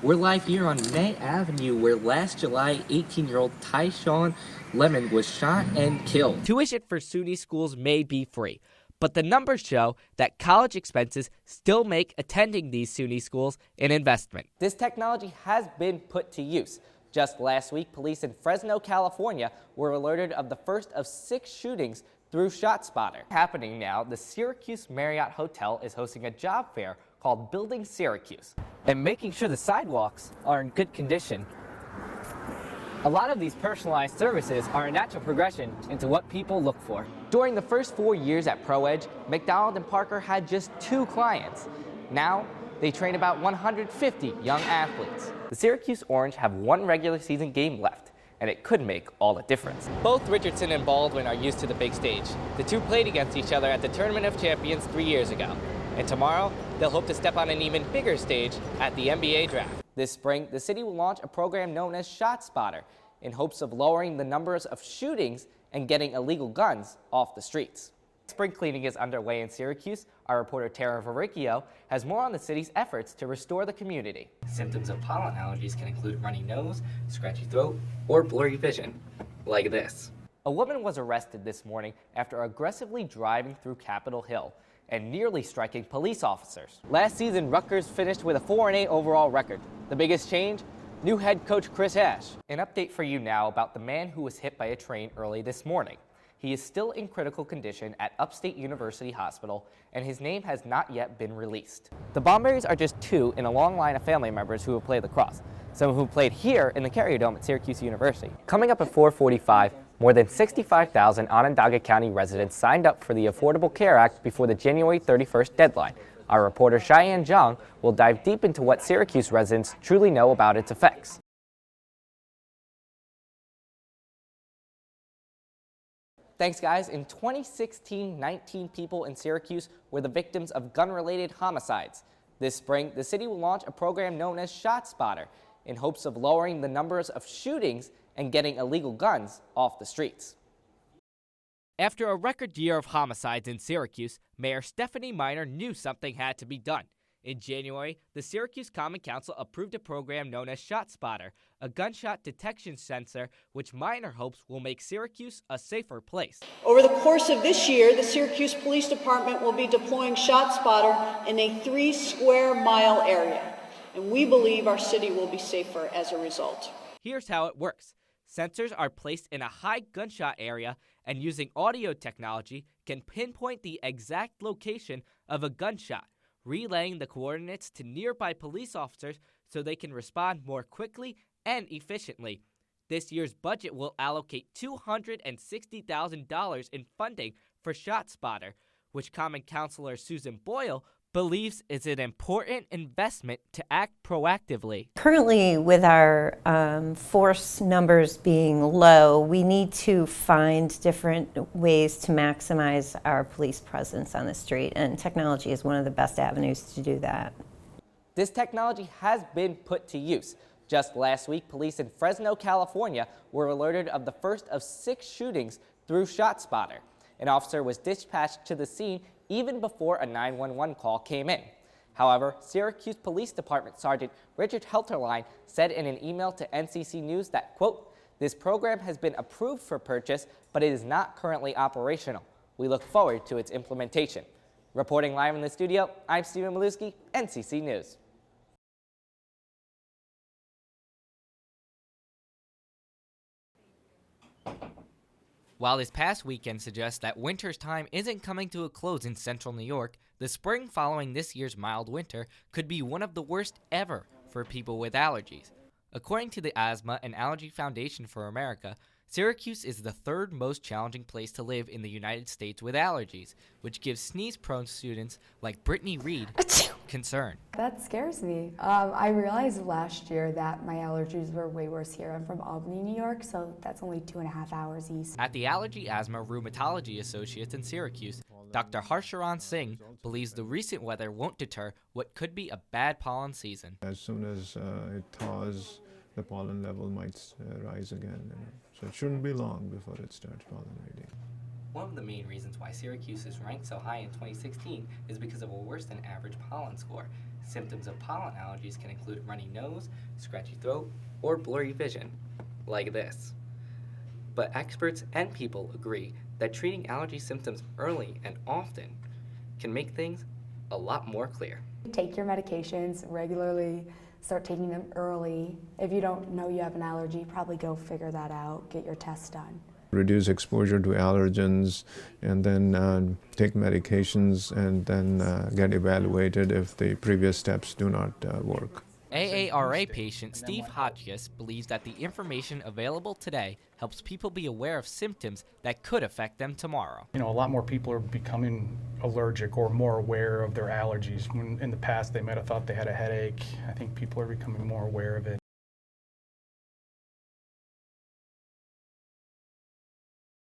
We're live here on May Avenue where last July 18-year-old Tyshawn Lemon was shot and killed. Tuition for SUNY schools may be free, but the numbers show that college expenses still make attending these SUNY schools an investment. This technology has been put to use. Just last week, police in Fresno, California were alerted of the first of 6 shootings through ShotSpotter. Happening now, the Syracuse Marriott Hotel is hosting a job fair called Building Syracuse and making sure the sidewalks are in good condition. A lot of these personalized services are a natural progression into what people look for. During the first 4 years at ProEdge, McDonald and Parker had just 2 clients. Now, they train about 150 young athletes. The Syracuse Orange have 1 regular season game left, and it could make all the difference. Both Richardson and Baldwin are used to the big stage. The 2 played against each other at the Tournament of Champions 3 years ago. And tomorrow, they'll hope to step on an even bigger stage at the NBA draft. This spring, the city will launch a program known as ShotSpotter in hopes of lowering the numbers of shootings and getting illegal guns off the streets. Spring cleaning is underway in Syracuse. Our reporter Tara Varicchio has more on the city's efforts to restore the community. Symptoms of pollen allergies can include runny nose, scratchy throat, or blurry vision, like this. A woman was arrested this morning after aggressively driving through Capitol Hill and nearly striking police officers. Last season, Rutgers finished with a 4-8 overall record. The biggest change? New head coach Chris Ash. An update for you now about the man who was hit by a train early this morning. He is still in critical condition at Upstate University Hospital, and his name has not yet been released. The Bomberries are just 2 in a long line of family members who have played lacrosse, some who played here in the Carrier Dome at Syracuse University. Coming up at 4:45, more than 65,000 Onondaga County residents signed up for the Affordable Care Act before the January 31st deadline. Our reporter Cheyenne Zhang will dive deep into what Syracuse residents truly know about its effects. Thanks, guys. In 2016, 19 people in Syracuse were the victims of gun-related homicides. This spring, the city will launch a program known as ShotSpotter in hopes of lowering the numbers of shootings and getting illegal guns off the streets. After a record year of homicides in Syracuse, Mayor Stephanie Miner knew something had to be done. In January, the Syracuse Common Council approved a program known as ShotSpotter, a gunshot detection sensor which Miner hopes will make Syracuse a safer place. Over the course of this year, the Syracuse Police Department will be deploying ShotSpotter in a 3-square-mile area, and we believe our city will be safer as a result. Here's how it works. Sensors are placed in a high gunshot area and using audio technology can pinpoint the exact location of a gunshot, relaying the coordinates to nearby police officers so they can respond more quickly and efficiently. This year's budget will allocate $260,000 in funding for ShotSpotter, which Common Councilor Susan Boyle believes is an important investment to act proactively. Currently, with our force numbers being low, we need to find different ways to maximize our police presence on the street, and technology is one of the best avenues to do that. This technology has been put to use. Just last week, police in Fresno, California were alerted of the first of 6 shootings through ShotSpotter. An officer was dispatched to the scene even before a 911 call came in. However, Syracuse Police Department Sergeant Richard Helterline said in an email to NCC News that, quote, "This program has been approved for purchase, but it is not currently operational. We look forward to its implementation." Reporting live in the studio, I'm Stephen Milewski, NCC News. While this past weekend suggests that winter's time isn't coming to a close in central New York, the spring following this year's mild winter could be one of the worst ever for people with allergies. According to the Asthma and Allergy Foundation for America, Syracuse is the 3rd most challenging place to live in the United States with allergies, which gives sneeze-prone students like Brittany Reed concern. That scares me. I realized last year that my allergies were way worse here. I'm from Albany, New York, so that's only 2.5 hours east. At the Allergy Asthma Rheumatology Associates in Syracuse, Dr. Harsharan Singh believes the recent weather won't deter what could be a bad pollen season. As soon as it thaws, the pollen level might rise again. So it shouldn't be long before it starts pollinating. One of the main reasons why Syracuse is ranked so high in 2016 is because of a worse than average pollen score. Symptoms of pollen allergies can include runny nose, scratchy throat, or blurry vision, like this. But experts and people agree that treating allergy symptoms early and often can make things a lot more clear. Take your medications regularly, start taking them early. If you don't know you have an allergy, probably go figure that out, get your tests done. Reduce exposure to allergens, and then take medications, and then get evaluated if the previous steps do not work. AARA patient Steve Hotchkiss believes that the information available today helps people be aware of symptoms that could affect them tomorrow. You know, a lot more people are becoming allergic or more aware of their allergies. When in the past they might have thought they had a headache. I think people are becoming more aware of it.